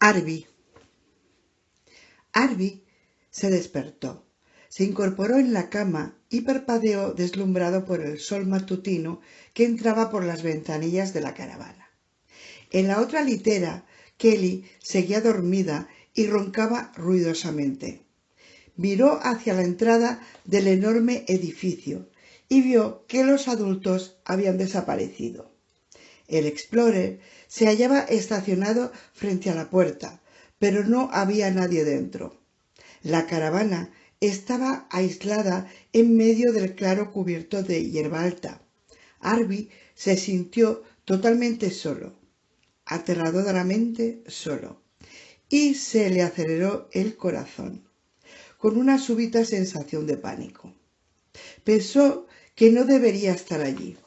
Arby. Arby se despertó, se incorporó en la cama y parpadeó deslumbrado por el sol matutino que entraba por las ventanillas de la caravana. En la otra litera, Kelly seguía dormida y roncaba ruidosamente. Miró hacia la entrada del enorme edificio y vio que los adultos habían desaparecido. El Explorer se hallaba estacionado frente a la puerta, pero no había nadie dentro. La caravana estaba aislada en medio del claro cubierto de hierba alta. Arby se sintió totalmente solo, aterradoramente solo, y se le aceleró el corazón, con una súbita sensación de pánico. Pensó que no debería estar allí.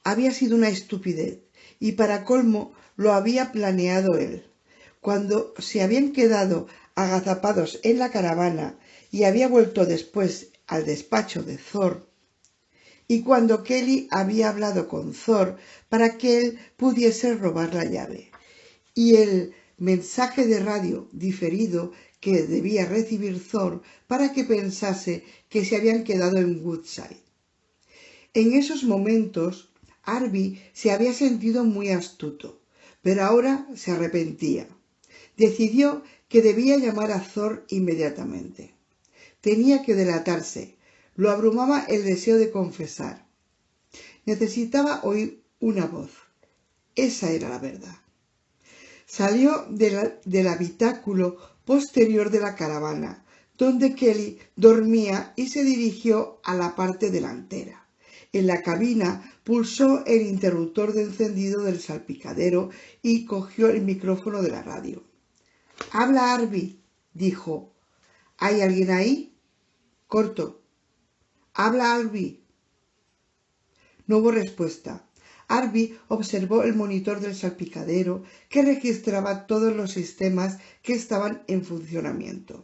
Había sido una estupidez, y para colmo lo había planeado él. Cuando se habían quedado agazapados en la caravana y había vuelto después al despacho de Thor, y cuando Kelly había hablado con Thor para que él pudiese robar la llave, y el mensaje de radio diferido que debía recibir Thor para que pensase que se habían quedado en Woodside. En esos momentos Arby se había sentido muy astuto, pero ahora se arrepentía. Decidió que debía llamar a Thor inmediatamente. Tenía que delatarse. Lo abrumaba el deseo de confesar. Necesitaba oír una voz. Esa era la verdad. Salió del habitáculo posterior de la caravana, donde Kelly dormía, y se dirigió a la parte delantera. En la cabina pulsó el interruptor de encendido del salpicadero y cogió el micrófono de la radio. «Habla Arby», dijo. «¿Hay alguien ahí?» «Corto». «Habla Arby». No hubo respuesta. Arby observó el monitor del salpicadero que registraba todos los sistemas que estaban en funcionamiento.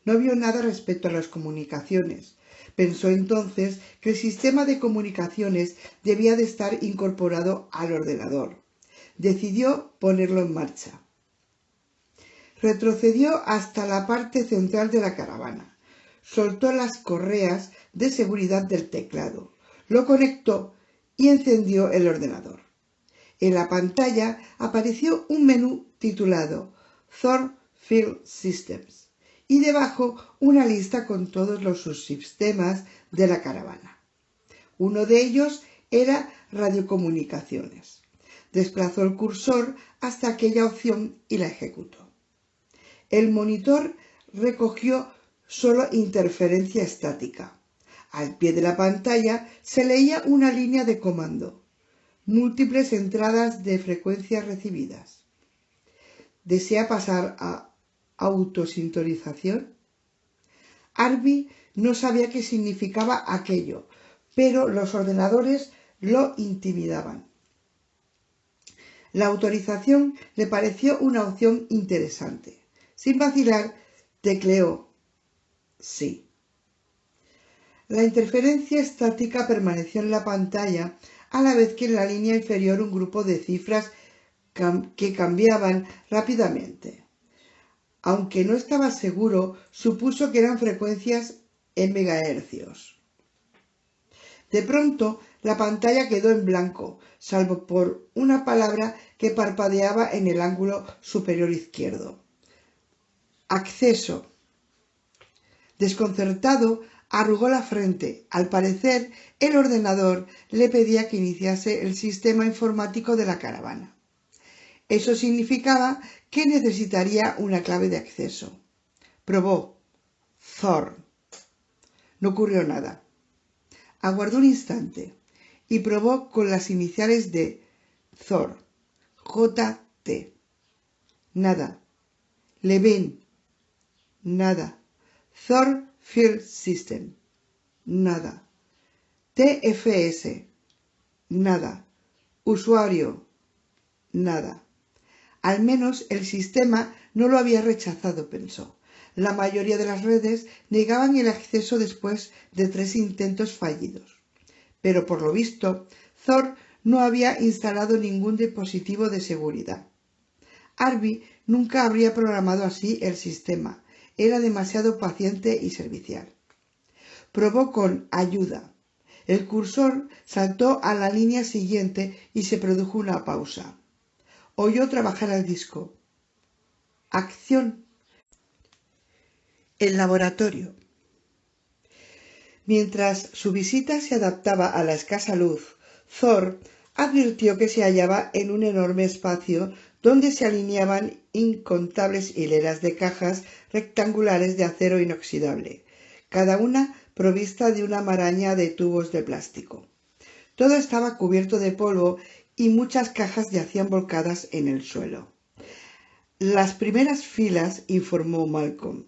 No vio nada respecto a las comunicaciones. Pensó entonces que el sistema de comunicaciones debía de estar incorporado al ordenador. Decidió ponerlo en marcha. Retrocedió hasta la parte central de la caravana. Soltó las correas de seguridad del teclado. Lo conectó y encendió el ordenador. En la pantalla apareció un menú titulado Thor Field Systems y debajo una lista con todos los subsistemas de la caravana. Uno de ellos era radiocomunicaciones. Desplazó el cursor hasta aquella opción y la ejecutó. El monitor recogió solo interferencia estática. Al pie de la pantalla se leía una línea de comando. Múltiples entradas de frecuencias recibidas. ¿Desea pasar a autosintonización? Arby no sabía qué significaba aquello, pero los ordenadores lo intimidaban. La autorización le pareció una opción interesante. Sin vacilar, tecleó sí. La interferencia estática permaneció en la pantalla, a la vez que en la línea inferior un grupo de cifras que cambiaban rápidamente. Aunque no estaba seguro, supuso que eran frecuencias en megahercios. De pronto, la pantalla quedó en blanco, salvo por una palabra que parpadeaba en el ángulo superior izquierdo. Acceso. Desconcertado, arrugó la frente. Al parecer, el ordenador le pedía que iniciase el sistema informático de la caravana. Eso significaba que necesitaría una clave de acceso. Probó. Thor. No ocurrió nada. Aguardó un instante y probó con las iniciales de Thor. J.T. Nada. Levin. Nada. Thor Field System. Nada. TFS. Nada. Usuario. Nada. Al menos el sistema no lo había rechazado, pensó. La mayoría de las redes negaban el acceso después de 3 intentos fallidos. Pero por lo visto, Thor no había instalado ningún dispositivo de seguridad. Arby nunca habría programado así el sistema. Era demasiado paciente y servicial. Probó con ayuda. El cursor saltó a la línea siguiente y se produjo una pausa. Oyó trabajar el disco. Acción. El laboratorio. Mientras su visita se adaptaba a la escasa luz, Thor advirtió que se hallaba en un enorme espacio donde se alineaban incontables hileras de cajas rectangulares de acero inoxidable, cada una provista de una maraña de tubos de plástico. Todo estaba cubierto de polvo y muchas cajas yacían volcadas en el suelo. Las primeras filas, informó Malcolm,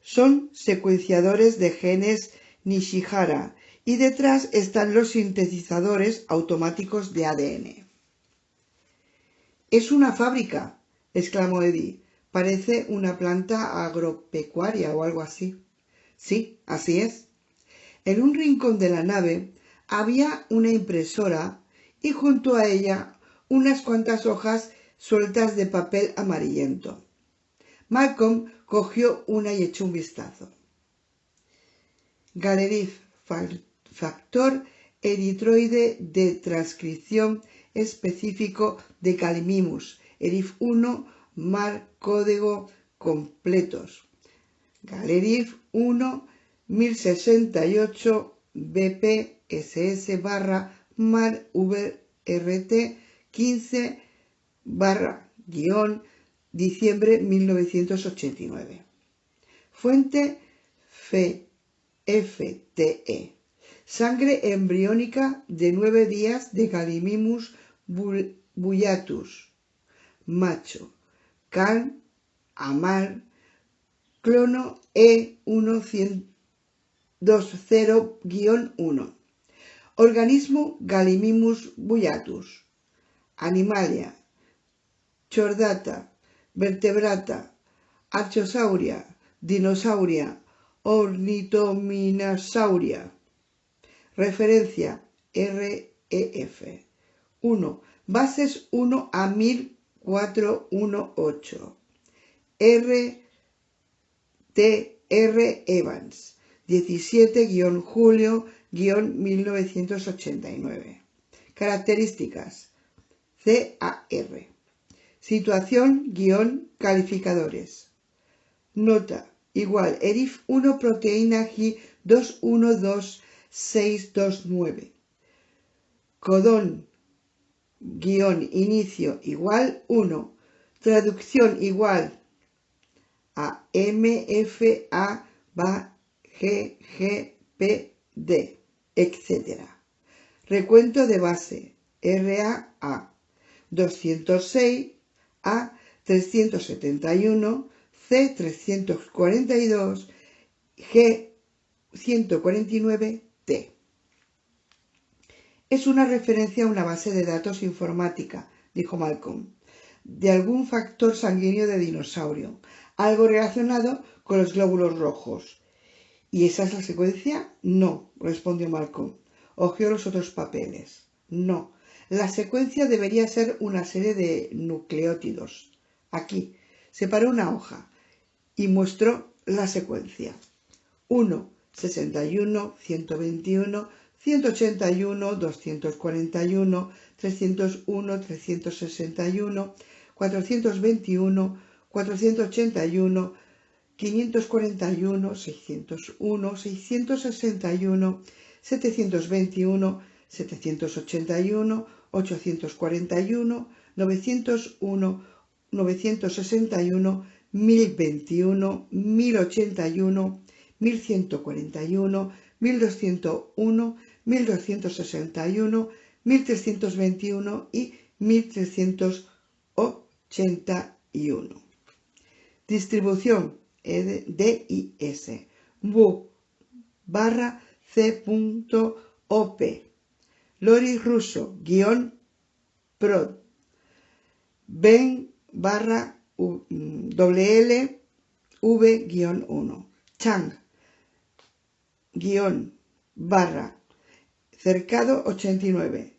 son secuenciadores de genes Nishihara y detrás están los sintetizadores automáticos de ADN. «Es una fábrica», exclamó Eddie. «Parece una planta agropecuaria o algo así». «Sí, así es». En un rincón de la nave había una impresora y junto a ella unas cuantas hojas sueltas de papel amarillento. Malcolm cogió una y echó un vistazo. Galerif, factor eritroide de transcripción específico de Gallimimus, ERIF1, mar código completos. Galerif 1, 1068 BPSS mar VRT 15 diciembre 1989. Fuente FTE. Sangre embriónica de 9 días de Gallimimus bullatus. Macho. Can. Amar. Clono E120-1. Organismo Gallimimus bullatus. Animalia. Chordata. Vertebrata. Archosauria. Dinosauria. Ornitominasauria. Referencia REF. 1. Bases 1 a 1418. R. Evans. 17-julio-1989. Características. CAR. Situación-calificadores. Nota. Igual. ERIF 1 proteína G 212629. Codón inicio igual 1. Traducción igual a MFA GGPD, etc. Recuento de base RAA 206 A 371 C 342 G 149 T. Es una referencia a una base de datos informática, dijo Malcolm, de algún factor sanguíneo de dinosaurio, algo relacionado con los glóbulos rojos. ¿Y esa es la secuencia? No, respondió Malcolm. Hojeó los otros papeles. No, la secuencia debería ser una serie de nucleótidos. Aquí, separó una hoja y mostró la secuencia. 1, 61, 121, 181, 241, 301, 361, 421, 481, 541, 601, 661, 721, 781, 841, 901, 961, 1021, 1081, 1141, 1201, 1261, 1321 y 1381. Distribución DIS BU barra C.OP Lori Russo _prod Ben barra WL V-1 Chang barra cercado 89.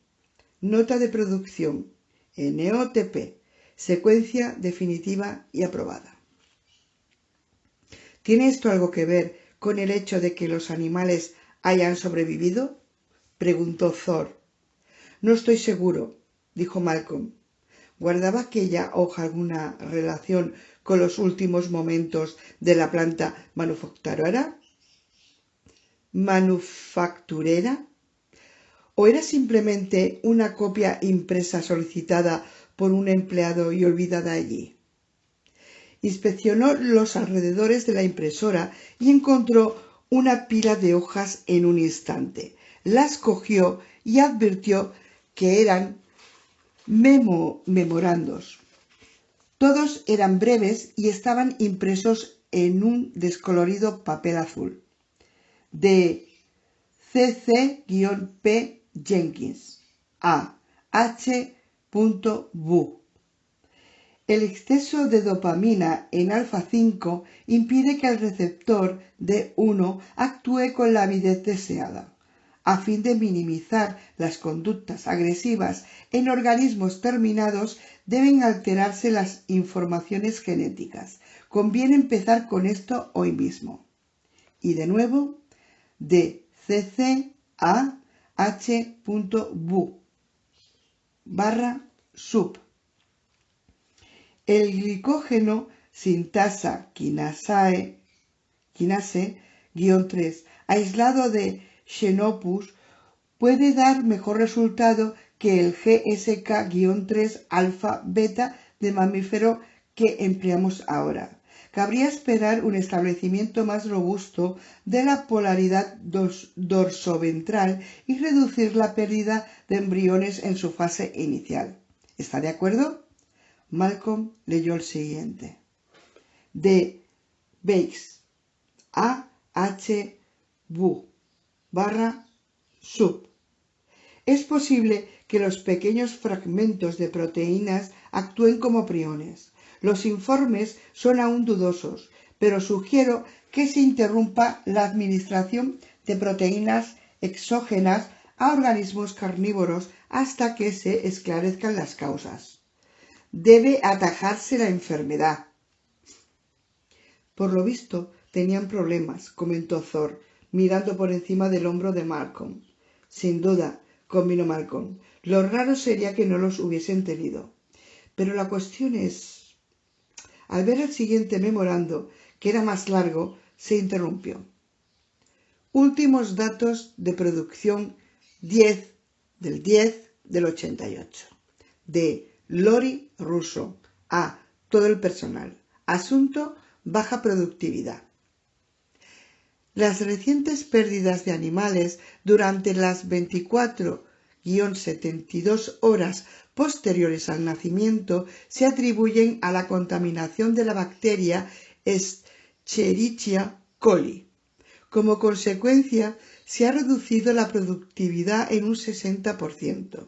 Nota de producción NOTP Secuencia definitiva y aprobada. ¿Tiene esto algo que ver con el hecho de que los animales hayan sobrevivido?, preguntó Thor. No estoy seguro, dijo Malcolm. ¿Guardaba aquella hoja alguna relación con los últimos momentos de la planta manufacturera? ¿O era simplemente una copia impresa solicitada por un empleado y olvidada allí? Inspeccionó los alrededores de la impresora y encontró una pila de hojas en un instante. Las cogió y advirtió que eran memorandos. Todos eran breves y estaban impresos en un descolorido papel azul. De C.C.P. Jenkins a H.Bu. El exceso de dopamina en alfa-5 impide que el receptor D1 actúe con la avidez deseada. A fin de minimizar las conductas agresivas en organismos terminados, deben alterarse las informaciones genéticas. Conviene empezar con esto hoy mismo. Y de nuevo, de CC a H.Bu /sub. El glicógeno sintasa quinase-3 aislado de Xenopus puede dar mejor resultado que el GSK-3 alfa-beta de mamífero que empleamos ahora. Cabría esperar un establecimiento más robusto de la polaridad dorsoventral y reducir la pérdida de embriones en su fase inicial. ¿Está de acuerdo? Malcolm leyó el siguiente. De Bakes a H.Bu /sub. Es posible que los pequeños fragmentos de proteínas actúen como priones. Los informes son aún dudosos, pero sugiero que se interrumpa la administración de proteínas exógenas a organismos carnívoros hasta que se esclarezcan las causas. Debe atajarse la enfermedad. Por lo visto, tenían problemas, comentó Thor, mirando por encima del hombro de Malcolm. Sin duda, convino Malcolm, lo raro sería que no los hubiesen tenido. Pero la cuestión es... Al ver el siguiente memorando, que era más largo, se interrumpió. Últimos datos de producción 10 del 88. De Lori Russo a todo el personal. Asunto: baja productividad. Las recientes pérdidas de animales durante las 24-72 horas posteriores al nacimiento se atribuyen a la contaminación de la bacteria Escherichia coli. Como consecuencia, se ha reducido la productividad en un 60%.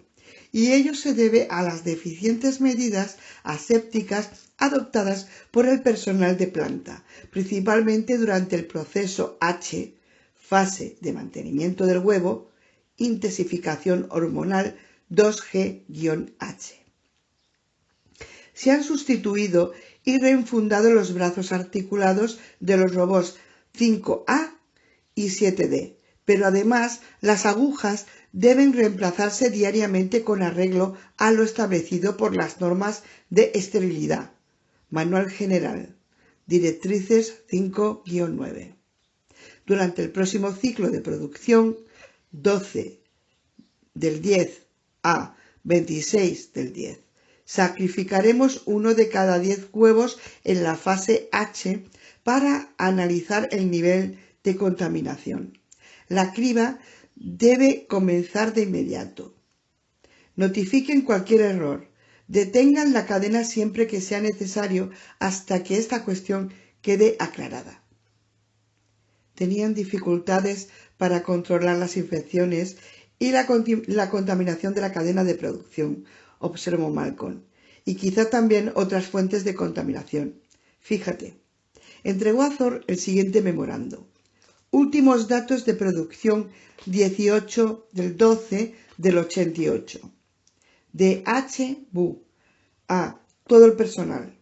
Y ello se debe a las deficientes medidas asépticas adoptadas por el personal de planta, principalmente durante el proceso H, fase de mantenimiento del huevo, intensificación hormonal 2G-H. Se han sustituido y reenfundado los brazos articulados de los robots 5A y 7D, pero además las agujas deben reemplazarse diariamente con arreglo a lo establecido por las normas de esterilidad. Manual General. Directrices 5-9. Durante el próximo ciclo de producción, 12 del 10 a 26 del 10, sacrificaremos uno de cada 10 huevos en la fase H para analizar el nivel de contaminación. La criba debe comenzar de inmediato. Notifiquen cualquier error. Detengan la cadena siempre que sea necesario hasta que esta cuestión quede aclarada. Tenían dificultades para controlar las infecciones y la contaminación de la cadena de producción, observó Malcolm, y quizá también otras fuentes de contaminación. Fíjate. Entregó a Thor el siguiente memorando. Últimos datos de producción 18 del 12 del 88. De H.Bu a todo el personal.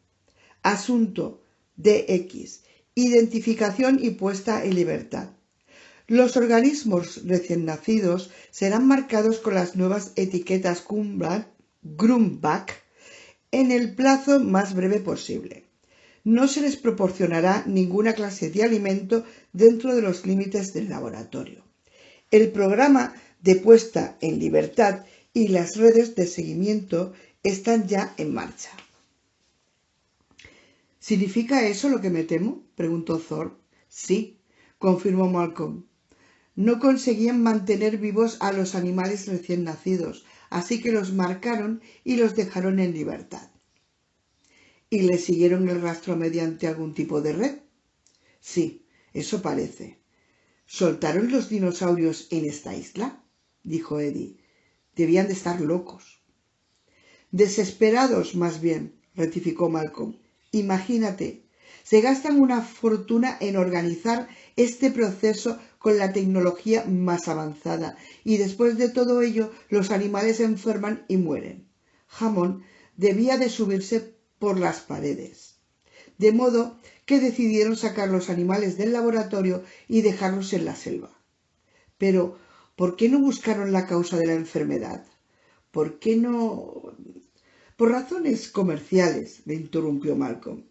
Asunto DX. Identificación y puesta en libertad. Los organismos recién nacidos serán marcados con las nuevas etiquetas Grumbach en el plazo más breve posible. No se les proporcionará ninguna clase de alimento dentro de los límites del laboratorio. El programa de puesta en libertad y las redes de seguimiento están ya en marcha. ¿Significa eso lo que me temo?, preguntó Thor. Sí, confirmó Malcolm. No conseguían mantener vivos a los animales recién nacidos, así que los marcaron y los dejaron en libertad. ¿Y le siguieron el rastro mediante algún tipo de red? Sí, eso parece. ¿Soltaron los dinosaurios en esta isla?, dijo Eddie. Debían de estar locos. Desesperados, más bien, rectificó Malcolm. Imagínate, se gastan una fortuna en organizar este proceso con la tecnología más avanzada y después de todo ello los animales se enferman y mueren. Hammond debía de subirse por las paredes. De modo que decidieron sacar los animales del laboratorio y dejarlos en la selva. Pero, ¿por qué no buscaron la causa de la enfermedad? ¿Por qué no...? Por razones comerciales, le interrumpió Malcolm.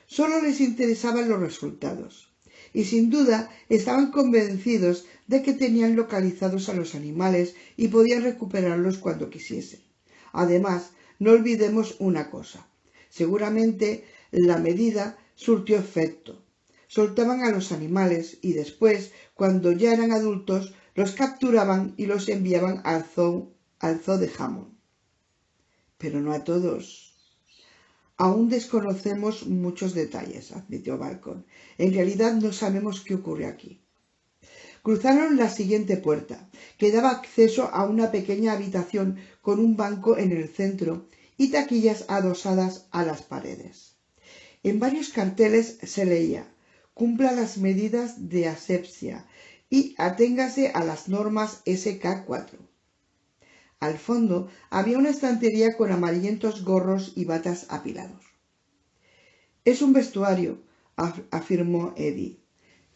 Solo les interesaban los resultados. Y sin duda estaban convencidos de que tenían localizados a los animales y podían recuperarlos cuando quisiesen. Además, no olvidemos una cosa. Seguramente la medida surtió efecto. Soltaban a los animales y después, cuando ya eran adultos, los capturaban y los enviaban al zoo de Hammond. Pero no a todos. Aún desconocemos muchos detalles, admitió Malcolm. En realidad no sabemos qué ocurre aquí. Cruzaron la siguiente puerta, que daba acceso a una pequeña habitación con un banco en el centro y taquillas adosadas a las paredes. En varios carteles se leía: cumpla las medidas de asepsia y aténgase a las normas SK4. Al fondo había una estantería con amarillentos gorros y batas apilados. Es un vestuario, afirmó Eddie.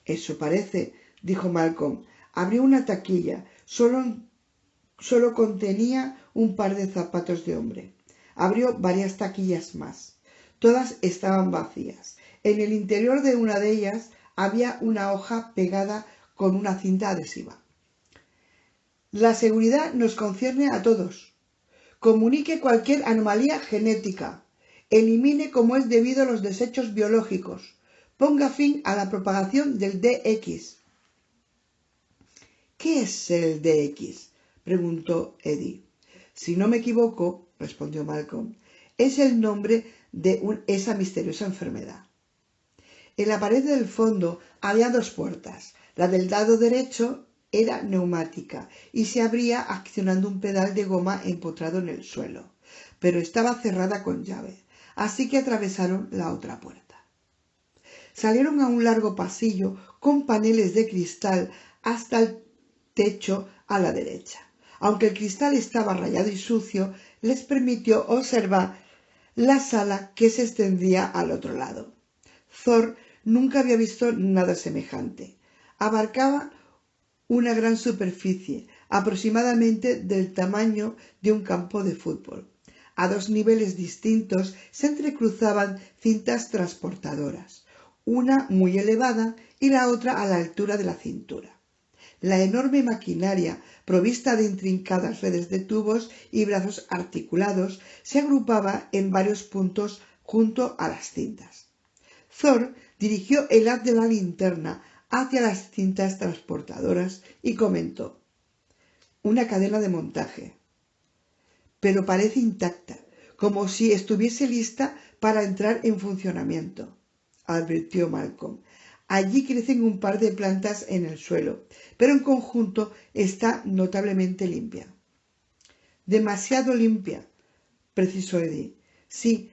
Eso parece, dijo Malcolm. Abrió una taquilla. Solo contenía un par de zapatos de hombre. Abrió varias taquillas más. Todas estaban vacías. En el interior de una de ellas había una hoja pegada con una cinta adhesiva. La seguridad nos concierne a todos. Comunique cualquier anomalía genética. Elimine como es debido los desechos biológicos. Ponga fin a la propagación del DX. ¿Qué es el DX?, preguntó Eddie. Si no me equivoco, respondió Malcolm, es el nombre de esa misteriosa enfermedad. En la pared del fondo había dos puertas. La del lado derecho era neumática y se abría accionando un pedal de goma empotrado en el suelo, pero estaba cerrada con llave, así que atravesaron la otra puerta. Salieron a un largo pasillo con paneles de cristal hasta el techo a la derecha. Aunque el cristal estaba rayado y sucio, les permitió observar la sala que se extendía al otro lado. Thor nunca había visto nada semejante. Abarcaba una gran superficie, aproximadamente del tamaño de un campo de fútbol. A dos niveles distintos se entrecruzaban cintas transportadoras, una muy elevada y la otra a la altura de la cintura. La enorme maquinaria, provista de intrincadas redes de tubos y brazos articulados, se agrupaba en varios puntos junto a las cintas. Thor dirigió el haz de la linterna hacia las cintas transportadoras y comentó: una cadena de montaje, pero parece intacta, como si estuviese lista para entrar en funcionamiento, advirtió Malcolm. Allí crecen un par de plantas en el suelo, pero en conjunto está notablemente limpia. Demasiado limpia, precisó Eddie. Sí,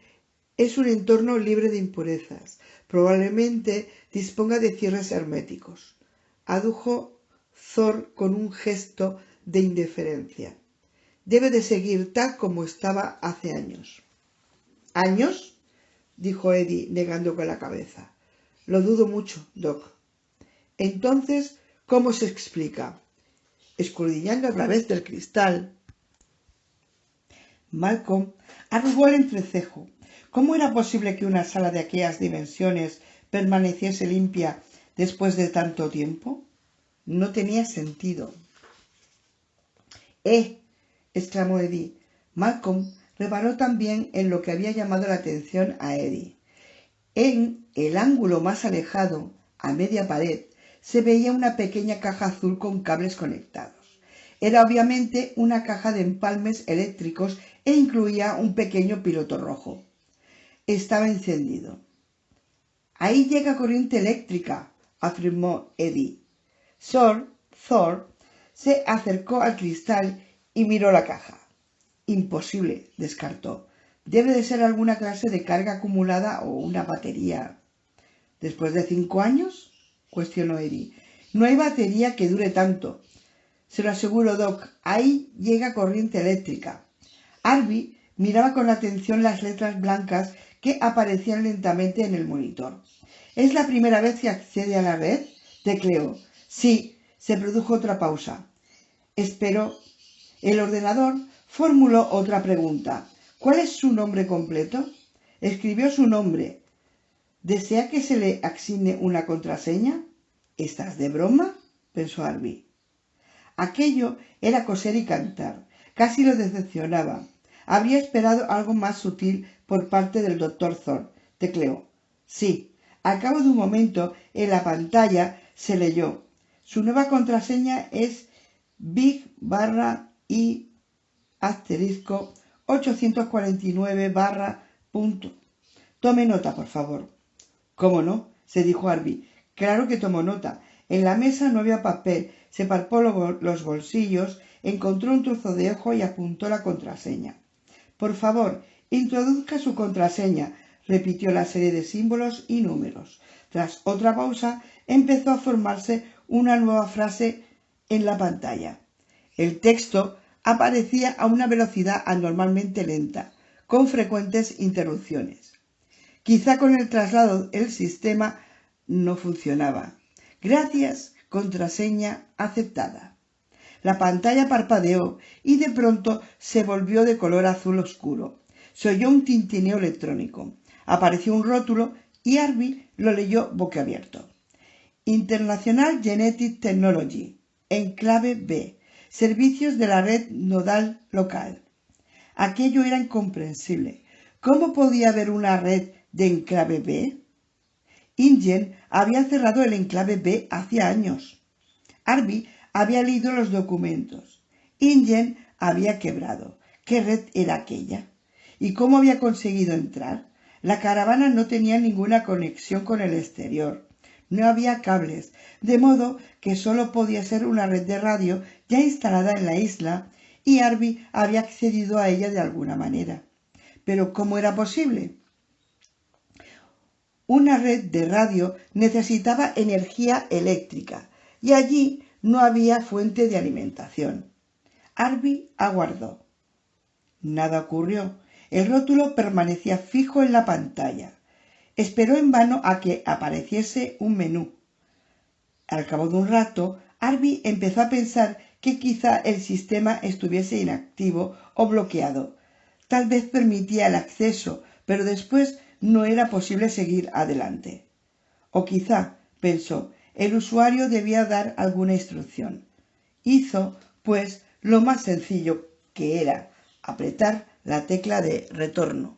es un entorno libre de impurezas. Probablemente disponga de cierres herméticos, adujo Thor con un gesto de indiferencia. Debe de seguir tal como estaba hace años. ¿Años? Dijo Eddie, negando con la cabeza. Lo dudo mucho, Doc. Entonces, ¿cómo se explica? Escudriñando a través del cristal. Malcolm arrugó el entrecejo. ¿Cómo era posible que una sala de aquellas dimensiones permaneciese limpia después de tanto tiempo? No tenía sentido. Exclamó Eddie. Malcolm reparó también en lo que había llamado la atención a Eddie. En el ángulo más alejado, a media pared, se veía una pequeña caja azul con cables conectados. Era obviamente una caja de empalmes eléctricos e incluía un pequeño piloto rojo. Estaba encendido. «Ahí llega corriente eléctrica», afirmó Eddie. Thor se acercó al cristal y miró la caja. «Imposible», descartó. «Debe de ser alguna clase de carga acumulada o una batería». «¿Después de 5 años?» cuestionó Eddie. «No hay batería que dure tanto. Se lo aseguro, Doc, ahí llega corriente eléctrica». Harvey miraba con atención las letras blancas que aparecían lentamente en el monitor. «¿Es la primera vez que accede a la red?», tecleó. «Sí», se produjo otra pausa. «Espero». El ordenador formuló otra pregunta. «¿Cuál es su nombre completo?». Escribió su nombre. «¿Desea que se le asigne una contraseña?». «¿Estás de broma?», pensó Harvey. Aquello era coser y cantar. Casi lo decepcionaba. Habría esperado algo más sutil por parte del Dr. Thor. Tecleó. «Sí». Al cabo de un momento, en la pantalla se leyó. Su nueva contraseña es big_849. Tome nota, por favor. «¿Cómo no?», se dijo Harvey. «Claro que tomo nota». En la mesa no había papel. Se palpó los bolsillos, encontró un trozo de hoja y apuntó la contraseña. «Por favor, introduzca su contraseña», repitió la serie de símbolos y números. Tras otra pausa, empezó a formarse una nueva frase en la pantalla. El texto aparecía a una velocidad anormalmente lenta, con frecuentes interrupciones. Quizá con el traslado el sistema no funcionaba. «Gracias, contraseña aceptada». La pantalla parpadeó y de pronto se volvió de color azul oscuro. Se oyó un tintineo electrónico. Apareció un rótulo y Harvey lo leyó boquiabierto. «International Genetic Technology, enclave B, servicios de la red nodal local». Aquello era incomprensible. ¿Cómo podía haber una red de enclave B? InGen había cerrado el enclave B hacía años. Harvey había leído los documentos. InGen había quebrado. ¿Qué red era aquella? ¿Y cómo había conseguido entrar? La caravana no tenía ninguna conexión con el exterior. No había cables, de modo que solo podía ser una red de radio ya instalada en la isla, y Harvey había accedido a ella de alguna manera. ¿Pero cómo era posible? Una red de radio necesitaba energía eléctrica, y allí no había fuente de alimentación. Harvey aguardó. Nada ocurrió. El rótulo permanecía fijo en la pantalla. Esperó en vano a que apareciese un menú. Al cabo de un rato, Harvey empezó a pensar que quizá el sistema estuviese inactivo o bloqueado. Tal vez permitía el acceso, pero después no era posible seguir adelante. O quizá, pensó, el usuario debía dar alguna instrucción. Hizo, pues, lo más sencillo, que era apretar la tecla de retorno.